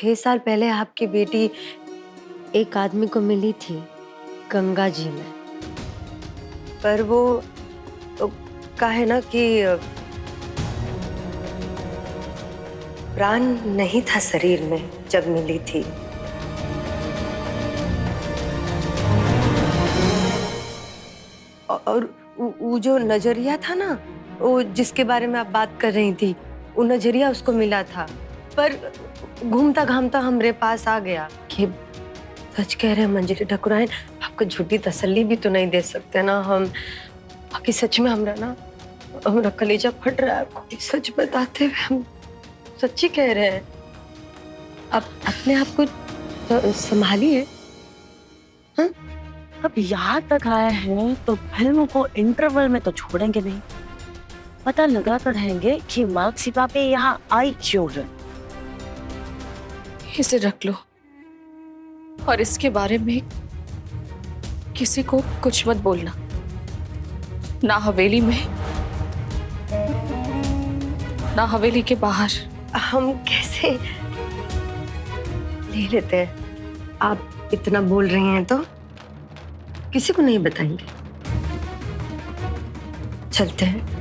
6 साल पहले आपकी बेटी एक आदमी को मिली थी गंगा जी में, पर वो का है ना कि प्राण नहीं था शरीर में जब मिली थी। और वो जो नजरिया था ना, वो जिसके बारे में आप बात कर रही थी, वो नजरिया उसको मिला था, पर घूमता घामता हमरे पास आ गया। कि सच कह रहे हैं मंजरी ठाकुराइन, आपको झूठी तसल्ली भी तो नहीं दे सकते ना हम। बाकी सच में हमरा कलेजा फट रहा है, कोई सच बताते हुए। हम सच्ची कह रहे हैं, आप अपने आप को संभालिए। हाँ? अब यहाँ तक आए हैं तो फिल्म को इंटरवल में तो छोड़ेंगे नहीं। पता लगा कर रहेंगे कि मार्क सिपा पे यहाँ आई क्यों है। इसे रख लो और इसके बारे में किसी को कुछ मत बोलना, ना हवेली में ना हवेली के बाहर। हम कैसे ले लेते हैं? आप इतना बोल रही हैं तो किसी को नहीं बताएंगे। चलते हैं।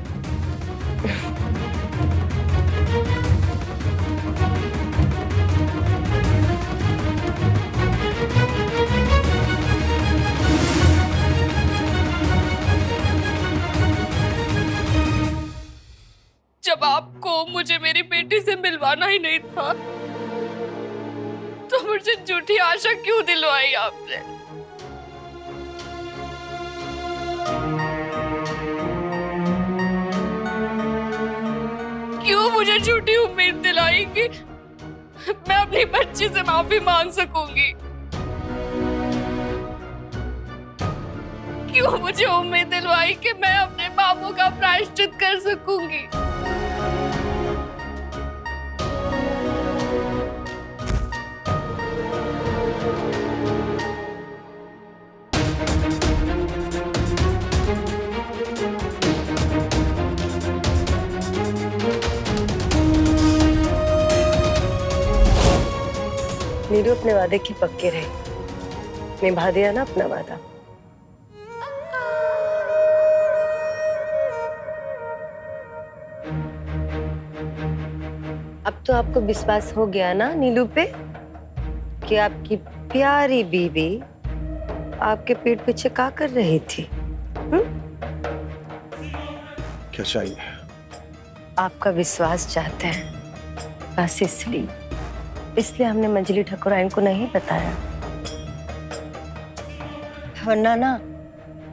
जब आपको मुझे मेरी बेटी से मिलवाना ही नहीं था तो मुझे झूठी आशा क्यों दिलवाई आपने? क्यों मुझे झूठी उम्मीद दिलाई कि मैं अपनी बच्ची से माफी मांग सकूंगी? क्यों मुझे उम्मीद दिलवाई कि मैं अपने पापों का प्रायश्चित कर सकूंगी? नीरू अपने वादे की पक्की रही, निभा दिया ना अपना वादा। अब तो आपको विश्वास हो गया ना नीलू पे कि आपकी प्यारी बीवी आपके पेट पीछे क्या कर रही थी? क्या चाहिए? आपका विश्वास चाहते हैं, बस इसलिए हमने मंजली ठाकुराइन को नहीं बताया, वरना ना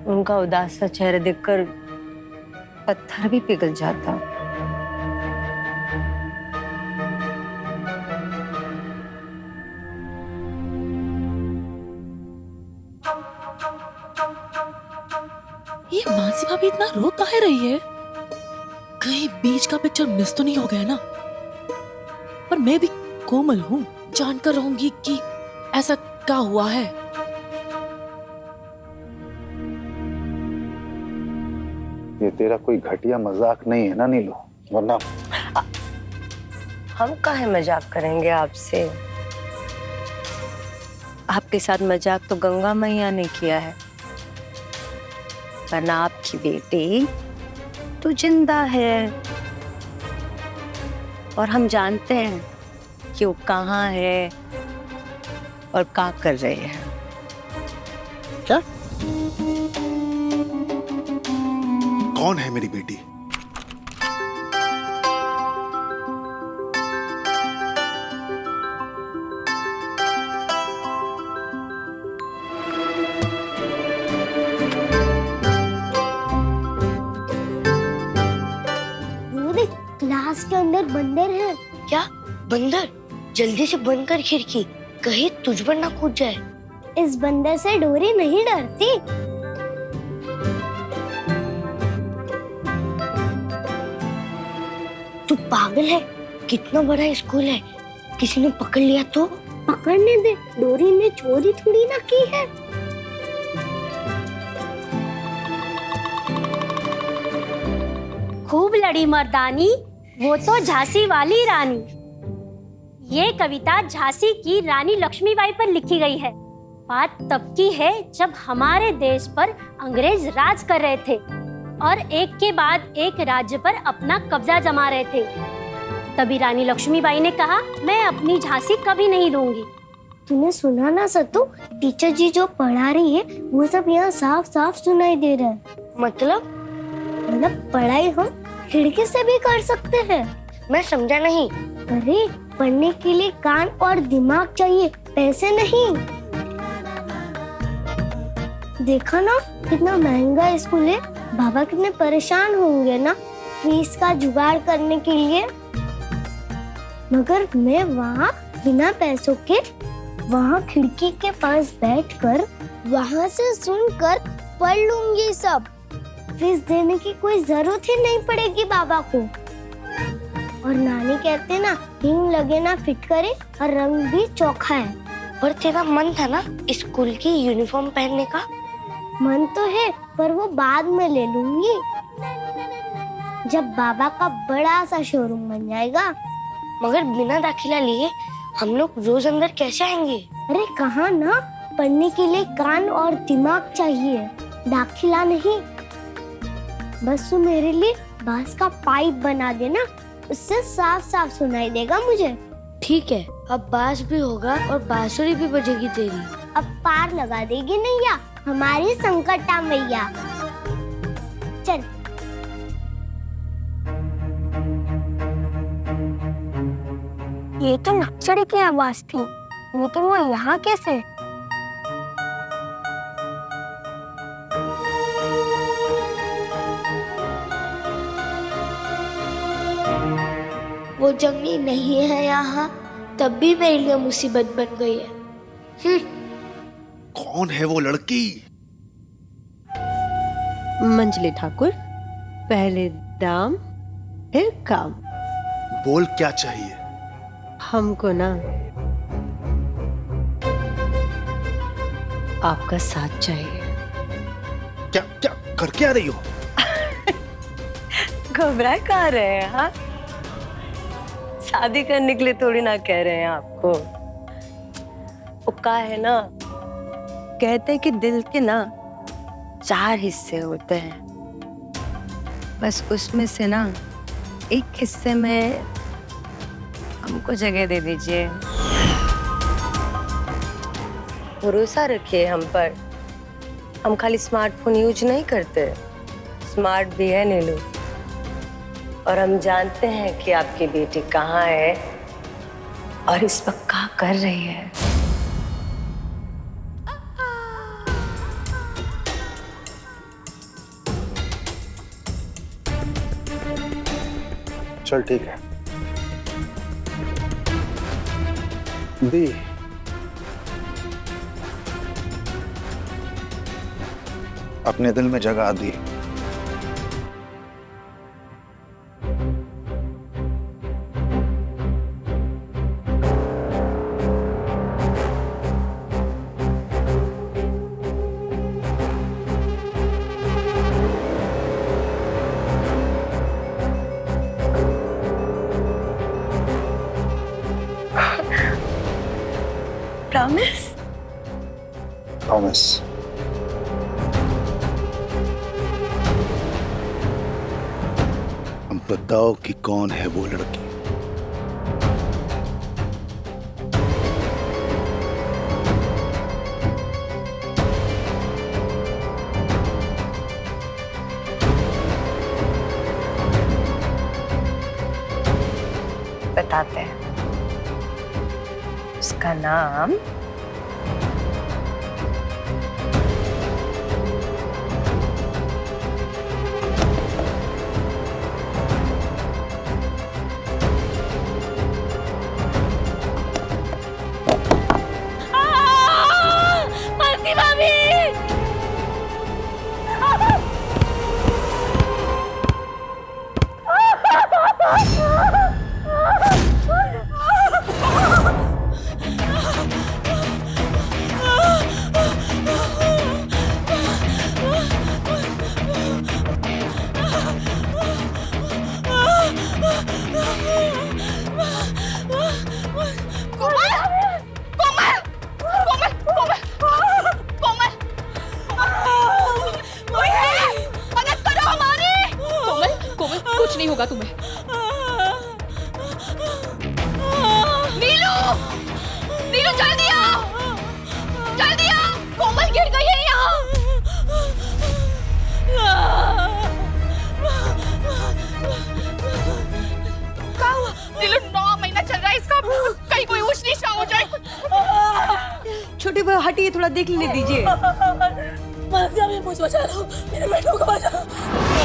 उनका उदास सा चेहरा देखकर पत्थर भी पिघल जाता। ये मानसी भाभी इतना रो काहे रही है? कहीं बीच का पिक्चर मिस तो नहीं हो गया ना? पर मैं भी कोमल हूँ, जानकर रहूंगी कि ऐसा क्या हुआ है। ये तेरा कोई घटिया मजाक नहीं है ना नीलू? वरना हम काहे मजाक करेंगे आपसे? आपके साथ मजाक तो गंगा मैया ने किया है, वरना आपकी बेटी तो जिंदा है और हम जानते हैं कि वो कहाँ है और क्या कर रहे हैं। क्या? कौन है मेरी बेटी? क्लास के अंदर बंदर है। क्या बंदर? जल्दी से बंद कर खिड़की, कहीं तुझ पर ना कूद जाए। इस बंदर से डोरी नहीं डरती। तू पागल है? कितना बड़ा स्कूल है, किसी ने पकड़ लिया तो? पकड़ने दे, डोरी ने चोरी थोड़ी ना की है। खूब लड़ी मर्दानी, वो तो झांसी वाली रानी। ये कविता झांसी की रानी लक्ष्मीबाई पर लिखी गई है। बात तब की है जब हमारे देश पर अंग्रेज राज कर रहे थे और एक के बाद एक राज्य पर अपना कब्जा जमा रहे थे। तभी रानी लक्ष्मीबाई ने कहा, मैं अपनी झांसी कभी नहीं दूंगी। तूने सुना ना सत्तू, टीचर जी जो पढ़ा रही है वो सब यहाँ साफ साफ सुनाई दे रहा है। मतलब पढ़ाई हम खिड़की से भी कर सकते हैं। मैं समझा नहीं। अरे पढ़ने के लिए कान और दिमाग चाहिए, पैसे नहीं। देखा ना कितना महंगा स्कूल है, बाबा कितने परेशान होंगे ना फीस का जुगाड़ करने के लिए। मगर मैं वहाँ बिना पैसों के वहाँ खिड़की के पास बैठकर वहाँ से सुनकर पढ़ लूंगी सब। फीस देने की कोई जरूरत ही नहीं पड़ेगी बाबा को। और नानी कहते ना, हिंग लगे ना फिट करे और रंग भी चोखा है। पर तेरा मन था ना स्कूल की यूनिफॉर्म पहनने का? मन तो है पर वो बाद में ले लूंगी, जब बाबा का बड़ा सा शोरूम बन जाएगा। मगर बिना दाखिला लिए हम लोग रोज अंदर कैसे आएंगे? अरे कहाँ ना, पढ़ने के लिए कान और दिमाग चाहिए, दाखिला नहीं। बस तू मेरे लिए बांस का पाइप बना देना, उससे साफ साफ सुनाई देगा मुझे। ठीक है, अब बांस भी होगा और बांसुरी भी बजेगी तेरी। अब पार लगा देगी नैया हमारी संकटा मैया। चल। ये तो नक्शड़ी की आवाज थी, लेकिन वो यहाँ कैसे? वो जंगली नहीं है यहाँ, तब भी मेरे लिए मुसीबत बन गई है। कौन है वो लड़की? मंजली ठाकुर, पहले दाम फिर काम। बोल क्या चाहिए? हमको ना आपका साथ चाहिए। क्या क्या कर क्या रही हो? घबरा कहाँ रहे हैं? हाँ, शादी करने के लिए थोड़ी ना कह रहे हैं आपको। उपका है ना, कहते हैं कि दिल के ना 4 हिस्से होते हैं, बस उसमें से ना एक हिस्से में हमको जगह दे दीजिए। भरोसा रखिए हम पर। हम खाली स्मार्टफोन यूज नहीं करते, स्मार्ट भी है नीलू। और हम जानते हैं कि आपकी बेटी कहाँ है और इस वक्त क्या कर रही है। चल ठीक है दी, अपने दिल में जगह दी। प्रॉमिस? प्रॉमिस। अब बताओ कि कौन है वो लड़की? बताते हैं। उसका नाम कुछ नहीं होगा तुम्हें। नीलू, नीलू जल्दी आओ, जल्दी आओ, कोमल गिर गई है यहाँ। क्या हुआ? नीलू 9 महीना चल रहा है इसका, कहीं कोई ऊंच नीच ना हो जाए। छोटी बहू हटिए, थोड़ा देख लेने दीजिए। मासी अभी मुझे बचा लो, मेरे बेटों को बचाओ,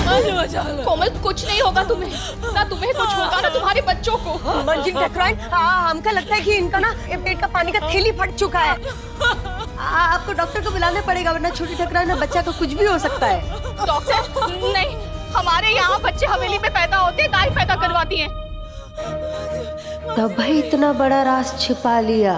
मुझे बचा लो। कोमल कुछ नहीं होगा तुम्हें, ना तुम्हें कुछ होगा ना तुम्हारे बच्चों को। मंजिल ठकराइन, हमका लगता है कि इनका ना ये पेट का पानी का थैली फट चुका है। आपको डॉक्टर को बुलाना पड़ेगा, वरना छोटी ठकराइन ना बच्चा को कुछ भी हो सकता है। डॉक्टर नहीं, हमारे यहाँ बच्चे हवेली में पैदा होते हैं, दाई पैदा करवाती हैं। तब भाई इतना बड़ा राज छिपा लिया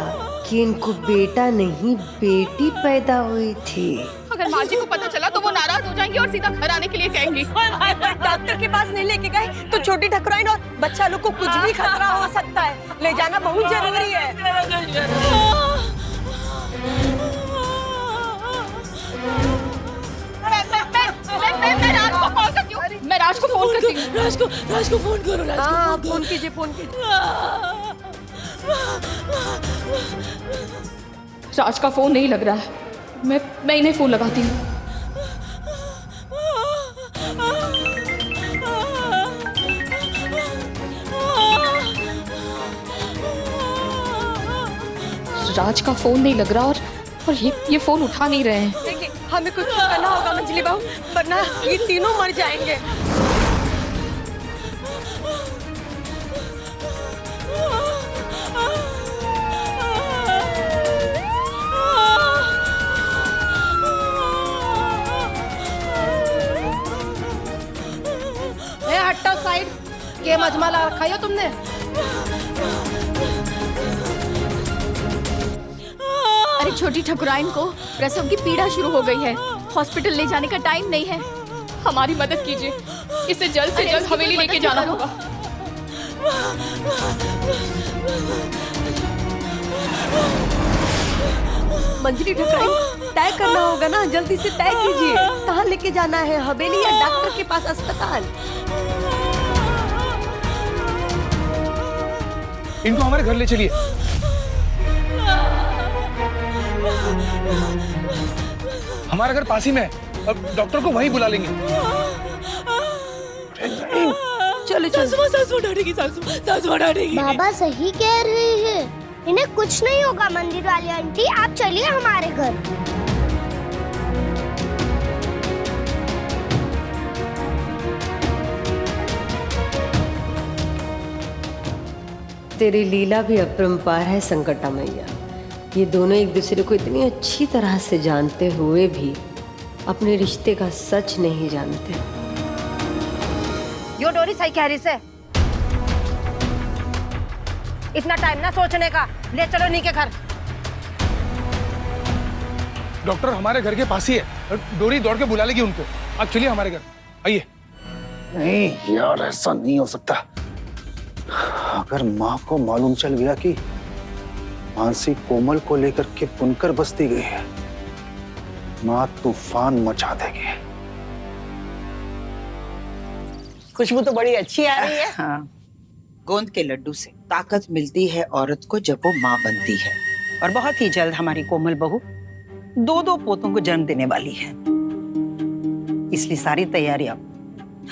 कि इनको बेटा नहीं बेटी पैदा हुई थी। अगर माँ जी को पता चला तो वो नाराज हो जाएंगी और सीधा घर आने के लिए कहेंगी। डॉक्टर के पास नहीं लेके गए तो छोटी ठकुराइन और बच्चा लोग को कुछ भी खतरा हो सकता है, ले जाना बहुत जरूरी है। मैं राज को फोन करती हूँ। राज को फोन करो, राज हाँ फोन कीजिए, फोन कीजिए। राज का फोन नहीं लग रहा है, मैं इन्हें फोन लगाती हूँ। राज का फोन नहीं लग रहा और ये फोन उठा नहीं रहे हैं। देखिए हमें कुछ करना होगा मंजली बहू, वरना ये तीनों मर जाएंगे। हट्टा साइड के मजमाला खाया तुमने? अरे छोटी ठकुराइन को प्रसव की पीड़ा शुरू हो गई है, हॉस्पिटल ले जाने का टाइम नहीं है। हमारी मदद कीजिए, इसे जल्द से जल्द हवेली लेके जाना होगा। मंजली ठकुराइन तय करना होगा ना, जल्दी से तय कीजिए, कहाँ लेके जाना है, हवेली या डॉक्टर के पास अस्पताल? इनको हमारे घर ले चलिए। हमारा घर पास ही में है, अब डॉक्टर को वहीं बुला लेंगे। चलो चलो। सासू डांटेगी। बाबा सही कह रहे हैं, इन्हें कुछ नहीं होगा। मंदिर वाली आंटी आप चलिए हमारे घर। तेरी लीला भी अपरंपार है संकटा मैया। ये दोनों एक दूसरे को इतनी अच्छी तरह से जानते हुए भी अपने रिश्ते का सच नहीं जानते। यो डोरी सही कह रही से, इतना टाइम ना सोचने का, ले चलो नी के घर। डॉक्टर हमारे घर के पास ही है, डोरी दौड़ के बुला लेगी उनको। आप चलिए हमारे घर, आइए। नहीं यार, ऐसा नहीं हो सकता। अगर माँ को मालूम चल गया कि मानसी कोमल को लेकर के बुनकर बस्ती गई है, माँ तूफान मचा देगी। खुशबू तो बड़ी अच्छी आ रही है। हाँ, गोंद के लड्डू से ताकत मिलती है औरत को जब वो माँ बनती है। और बहुत ही जल्द हमारी कोमल बहू 2 पोतों को जन्म देने वाली है, इसलिए सारी तैयारियां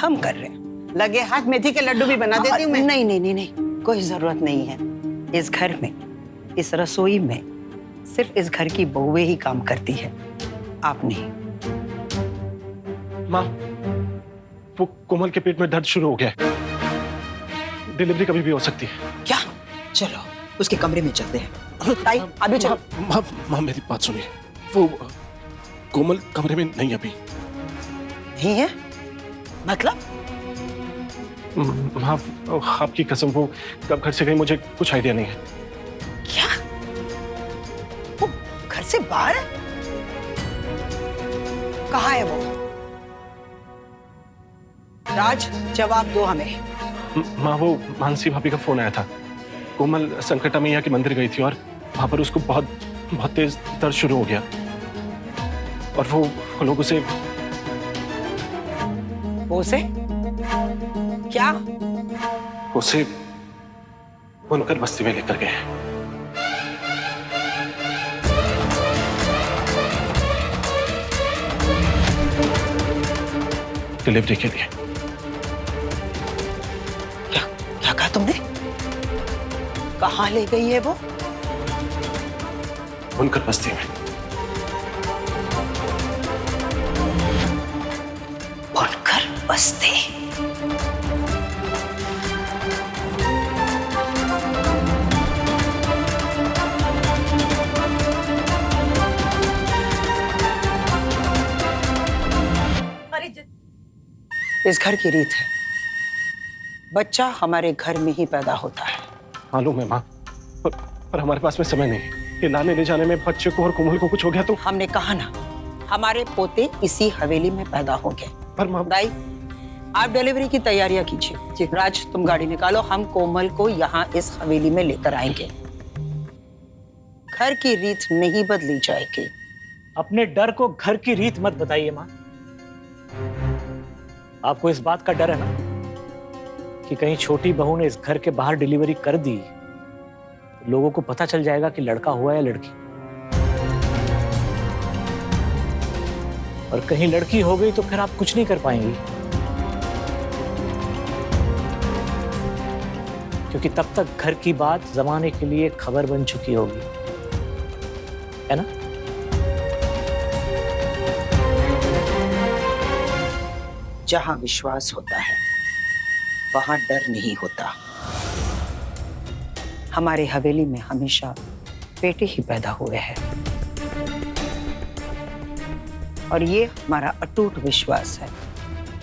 हम कर रहे हैं। लगे हाथ मेथी के लड्डू भी बना देती हूँ मैं। नहीं नहीं नहीं नहीं, कोई जरूरत नहीं है। इस घर में, इस रसोई में सिर्फ इस घर की बहुएं ही काम करती है, आप नहीं। माँ, वो कोमल के पेट में दर्द शुरू हो गया है, डिलीवरी कभी भी हो सकती है। क्या? चलो उसके कमरे में चलते हैं। ताई अभी चलो। माँ मेरी बात सुनिए, वो कोमल कमरे में नहीं अभी। नहीं है? मतलब? माँ आपकी कसम, वो कब घर से गई मुझे कुछ आइडिया नहीं है। क्या? वो घर से बाहर है? कहाँ है वो? राज जवाब दो हमें। माँ वो मानसी भाभी का फोन आया था, कोमल संकटा मैया के मंदिर गई थी और वहां पर उसको बहुत तेज दर्द शुरू हो गया और वो लोग उसे क्या? उसे बुनकर बस्ती में लेकर गए हैं। डिलीवरी के लिए। क्या कहा तुमने? कहाँ ले गई है वो? बुनकर बस्ती में। बुनकर बस्ती? इस घर की रीत है, बच्चा हमारे घर में ही पैदा होता है। मालूम है माँ, पर हमारे पास में समय नहीं है। ये लाने ले जाने में बच्चे को और कोमल को कुछ हो गया तो? हमने कहा ना, हमारे पोते इसी हवेली में पैदा होंगे। पर माँ, दाई, आप डिलीवरी की तैयारियां कीजिए। जी राज, तुम गाड़ी निकालो, हम कोमल को यहाँ इस हवेली में लेकर आएंगे। घर की रीत नहीं बदली जाएगी। अपने डर को घर की रीत मत बताइए माँ। आपको इस बात का डर है ना कि कहीं छोटी बहू ने इस घर के बाहर डिलीवरी कर दी, तो लोगों को पता चल जाएगा कि लड़का हुआ या लड़की। और कहीं लड़की हो गई तो फिर आप कुछ नहीं कर पाएंगी, क्योंकि तब तक घर की बात जमाने के लिए खबर बन चुकी होगी, है ना? जहां विश्वास होता है वहां डर नहीं होता। हमारे हवेली में हमेशा बेटे ही पैदा हुए हैं और ये हमारा अटूट विश्वास है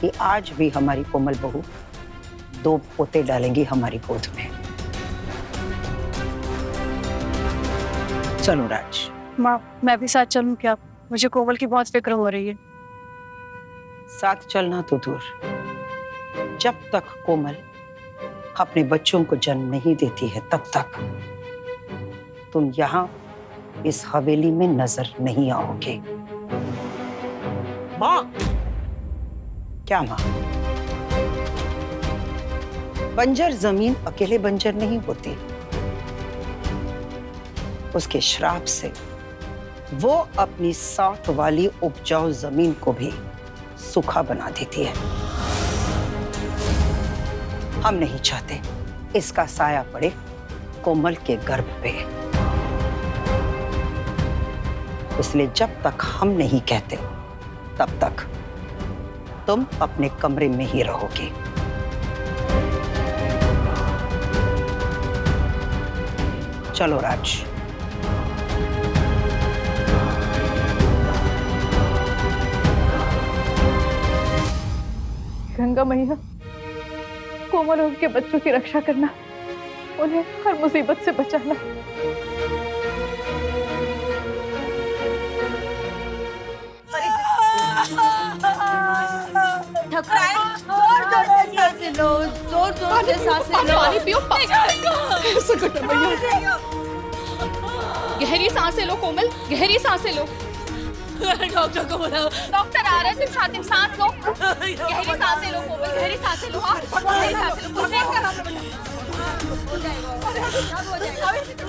कि आज भी हमारी कोमल बहू 2 पोते डालेंगी हमारी गोद में। चलो राज। माँ, मैं भी साथ चलूं क्या? मुझे कोमल की बहुत फिक्र हो रही है। साथ चलना तो दूर, जब तक कोमल अपने बच्चों को जन्म नहीं देती है तब तक तुम यहाँ इस हवेली में नजर नहीं आओगे। माँ! क्या माँ? बंजर जमीन अकेले बंजर नहीं होती, उसके श्राप से वो अपनी साथ वाली उपजाऊ जमीन को भी सूखा बना देती है। हम नहीं चाहते इसका साया पड़े कोमल के गर्भ पे, इसलिए जब तक हम नहीं कहते तब तक तुम अपने कमरे में ही रहोगे। चलो राज। गंगा मैया, कोमल और उनके बच्चों की रक्षा करना, उन्हें हर मुसीबत से बचाना। जोर-जोर से सांसें लो, जोर-जोर से सांसें लो। पानी पियो। गहरी सांसें लो कोमल, गहरी सांसें लो। डॉक्टर को बुलाओ। डॉक्टर आ रहे हैं, तुम शांति सांस लो। गहरी सांसें लो कोमल, गहरी सांसें लो। गहरी सांसें लो।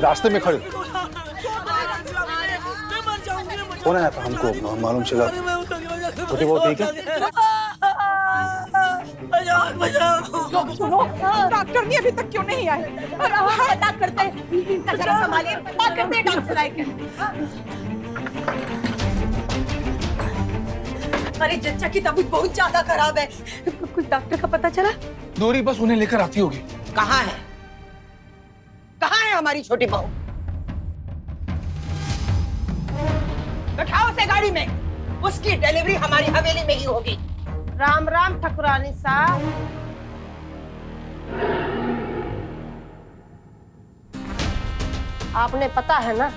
रास्ते में खड़े कौन आया था? हमको मालूम चला। छोटी बहुत ठीक है। सुनो, डॉक्टर ने अभी तक क्यों नहीं आए? पता करते हैं, जरा संभालिए, पता करते हैं डॉक्टर आएंगे। अरे जच्चा की तबीयत बहुत ज्यादा खराब है, कुछ डॉक्टर का पता चला? नूरी बस उन्हें लेकर आती होगी। कहाँ है? कहाँ है हमारी छोटी बहू? बैठाओ उसे गाड़ी में, उसकी डिलीवरी हमारी हवेली में ही होगी। राम राम ठकुरानी साहब। आपने पता है ना,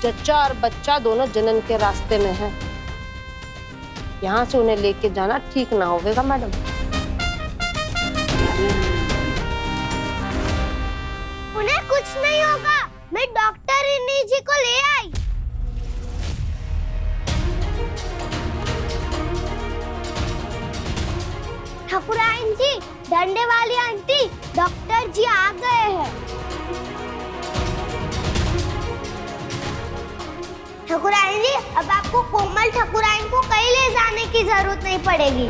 जच्चा और बच्चा दोनों जनन के रास्ते में हैं। यहाँ से उन्हें लेके जाना ठीक ना होगा मैडम। उन्हें कुछ नहीं होगा, मैं डॉक्टर इन्हीं जी को ले आई। ठाकुराइन जी, डंडे वाली आंटी, डॉक्टर जी आ गए हैं। ठाकुराइन जी, अब आपको कोमल ठाकुराइन को कहीं ले जाने की जरूरत नहीं पड़ेगी।